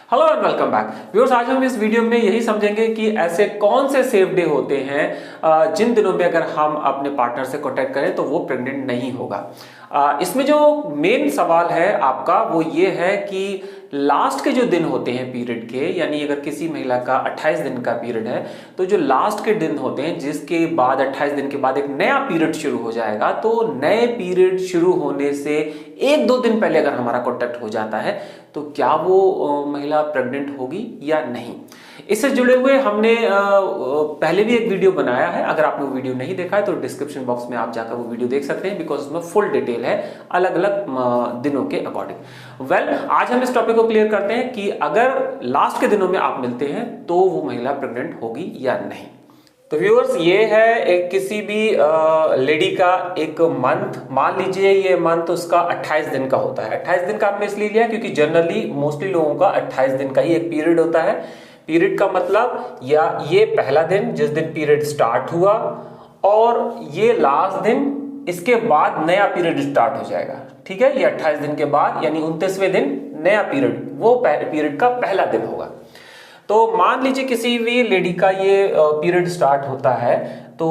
Hello and welcome back viewers. आज हम इस वीडियो में यही समझेंगे कि ऐसे कौन से सेफ डे होते हैं जिन दिनों में अगर हम अपने पार्टनर से कांटेक्ट करें तो वो प्रेग्नेंट नहीं होगा। इसमें जो मेन सवाल है आपका वो ये है कि लास्ट के जो दिन होते हैं पीरियड के, यानी अगर किसी महिला का 28 दिन का पीरियड है तो जो लास्ट के दिन होते हैं जिसके बाद 28 दिन के बाद एक नया पीरियड शुरू हो जाएगा, तो नए पीरियड शुरू होने से एक दो दिन पहले अगर हमारा कांटेक्ट हो जाता है तो क्या वो महिला प्रेग्नेंट होगी या नहीं। इससे जुड़े हुए हमने पहले भी एक वीडियो बनाया है, अगर आपने वो वीडियो नहीं देखा है तो डिस्क्रिप्शन बॉक्स में आप जाकर वो वीडियो देख सकते हैं, बिकॉज उसमें फुल डिटेल है अलग अलग दिनों के अकॉर्डिंग। आज हम इस टॉपिक को क्लियर करते हैं कि अगर लास्ट के दिनों में आप मिलते हैं तो वो महिला प्रेग्नेंट होगी या नहीं। तो व्यूअर्स, ये है एक किसी भी लेडी का एक मंथ, मान लीजिए ये मंथ उसका 28 दिन का होता है। 28 दिन का आपने इसलिए लिया क्योंकि जनरली मोस्टली लोगों का 28 दिन का ही एक पीरियड होता है। पीरियड का मतलब या ये पहला दिन जिस दिन पीरियड स्टार्ट हुआ और ये लास्ट दिन, इसके बाद नया पीरियड स्टार्ट हो जाएगा। ठीक है, ये 28 दिन के बाद यानी 29वें दिन नया पीरियड, वो पीरियड का पहला दिन होगा। तो मान लीजिए किसी भी लेडी का ये पीरियड स्टार्ट होता है तो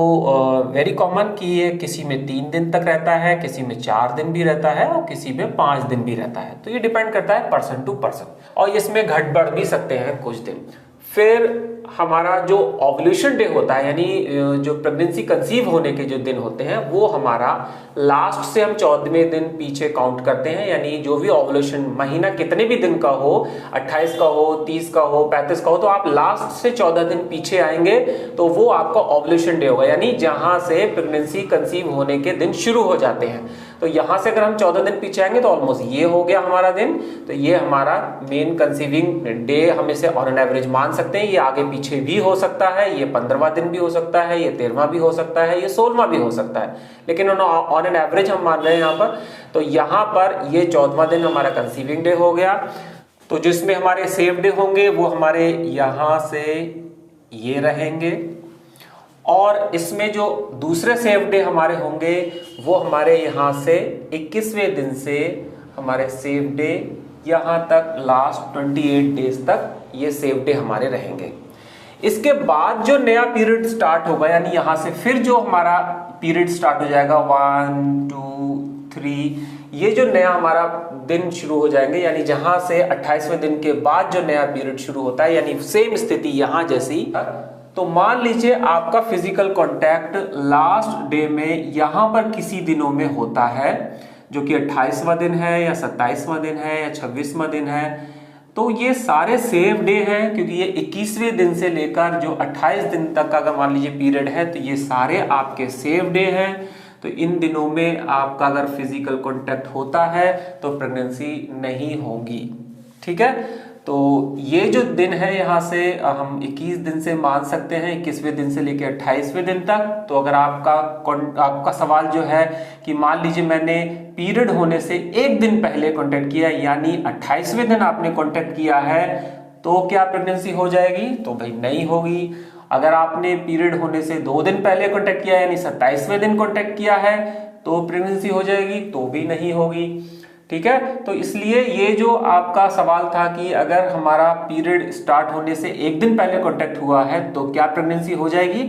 वेरी कॉमन कि ये किसी में 3 दिन तक रहता है, किसी में 4 दिन भी रहता है और किसी में 5 दिन भी रहता है। तो ये डिपेंड करता है पर्सन टू पर्सन, और इसमें घट बढ़ भी सकते हैं कुछ दिन। फिर हमारा जो ओव्यूलेशन डे होता है, यानी जो प्रेगनेंसी कंसीव होने के जो दिन होते हैं, वो हमारा लास्ट से हम 14वें दिन पीछे काउंट करते हैं। यानी जो भी ओव्यूलेशन महीना कितने भी दिन का हो, 28 का हो, 30 का हो, 35 का हो, तो आप लास्ट से 14 दिन पीछे आएंगे तो वो आपका ओव्यूलेशन डे होगा, यानी जहां से प्रेगनेंसी कंसीव होने के दिन शुरू हो जाते हैं। तो यहां से अगर हम 14 दिन पीछे आएंगे तो ऑलमोस्ट ये हो गया हमारा दिन। तो ये हमारा मेन कंसीविंग डे हम इसे ऑन एन एवरेज मान सकते हैं। ये आगे पीछे भी हो सकता है, ये 15वां दिन भी हो सकता है, ये 13वां भी हो सकता है, ये 16वां भी हो सकता है, लेकिन ऑन एन एवरेज हम मान रहे हैं यहाँ पर। तो यहाँ पर ये 14वां दिन हमारा कंसीविंग डे हो गया। तो जिसमें हमारे सेफ डे होंगे वो हमारे यहाँ से ये रहेंगे, और इसमें जो दूसरे सेफ डे हमारे होंगे वो हमारे यहाँ से 21वें दिन से हमारे सेफ डे यहाँ तक लास्ट 28 डेज तक ये सेफ डे हमारे रहेंगे। इसके बाद जो नया पीरियड स्टार्ट होगा, यानी यहाँ से फिर जो हमारा पीरियड स्टार्ट हो जाएगा 1 2 3, ये जो नया हमारा दिन शुरू हो जाएंगे, यानी जहां से 28वें दिन के बाद जो नया पीरियड शुरू होता है, यानी सेम स्थिति यहां जैसी। तो मान लीजिए आपका फिजिकल कांटेक्ट लास्ट डे में यहां पर किसी दिनों में होता है, जो कि 28वां दिन है या 27वां दिन है या 26वां दिन है, तो ये सारे सेफ डे हैं, क्योंकि ये 21वें दिन से लेकर जो 28 दिन तक का अगर मान लीजिए पीरियड है तो ये सारे आपके सेफ डे हैं। तो इन दिनों में आपका अगर फिजिकल कांटेक्ट होता है तो प्रेगनेंसी नहीं होगी। ठीक है, तो ये जो दिन है यहाँ से हम 21 दिन से मान सकते हैं, 21वें दिन से लेकर 28वें दिन तक। तो अगर आपका सवाल जो है कि मान लीजिए मैंने पीरियड होने से एक दिन पहले कांटेक्ट किया, यानी 28वें दिन आपने कांटेक्ट किया है, तो क्या प्रेगनेंसी हो जाएगी? तो भाई नहीं होगी। अगर आपने पीरियड होने से 2 दिन पहले कांटेक्ट किया, यानी 27वें दिन कांटेक्ट किया है, तो प्रेगनेंसी हो जाएगी? तो भी नहीं होगी। ठीक है, तो इसलिए ये जो आपका सवाल था कि अगर हमारा पीरियड स्टार्ट होने से एक दिन पहले कांटेक्ट हुआ है तो क्या प्रेगनेंसी हो जाएगी,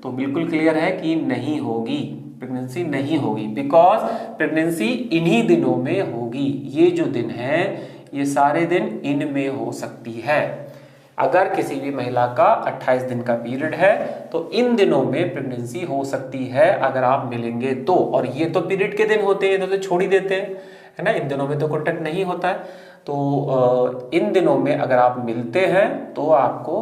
तो बिल्कुल क्लियर है कि नहीं होगी, प्रेगनेंसी नहीं होगी, बिकॉज प्रेगनेंसी इन्हीं दिनों में होगी। ये जो दिन है ये सारे दिन इनमें हो सकती है। अगर किसी भी महिला का 28 दिन का पीरियड है तो इन दिनों में प्रेगनेंसी हो सकती है अगर आप मिलेंगे तो। और ये तो पीरियड के दिन होते हैं तो छोड़ ही देते हैं, है ना, इन दिनों में तो कांटेक्ट नहीं होता है। तो इन दिनों में अगर आप मिलते हैं तो आपको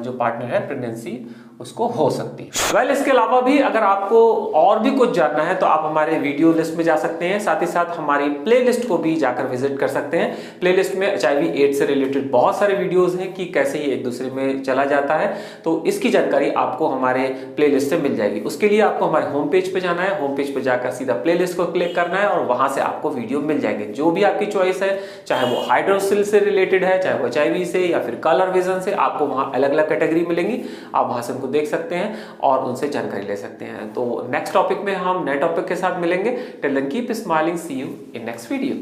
जो पार्टनर है प्रेगनेंसी उसको हो सकती है। वेल, इसके अलावा भी अगर आपको और भी कुछ जानना है तो आप हमारे वीडियो लिस्ट में जा सकते हैं, साथ ही साथ हमारी प्लेलिस्ट को भी जाकर विजिट कर सकते हैं। प्लेलिस्ट में HIV एड्स से रिलेटेड बहुत सारे वीडियोस हैं कि कैसे ये एक दूसरे में चला जाता है, तो इसकी जानकारी आपको हमारे प्लेलिस्ट से मिल जाएगी। उसके लिए आपको हमारे होम पेज पे जाना है, होम पेज पे जाकर सीधा प्लेलिस्ट को क्लिक करना है और वहां से आपको वीडियो मिल जाएंगे, जो भी आपकी चॉइस है, चाहे वो हाइड्रोसिल से रिलेटेड है, चाहे वो HIV से या फिर कलर विजन से, आपको वहां अलग अलग कैटेगरी मिलेंगी। आप वहां से उनको देख सकते हैं और उनसे जानकारी ले सकते हैं। तो नेक्स्ट टॉपिक में हम नए टॉपिक के साथ मिलेंगे। Till then keep smiling, see you in next video.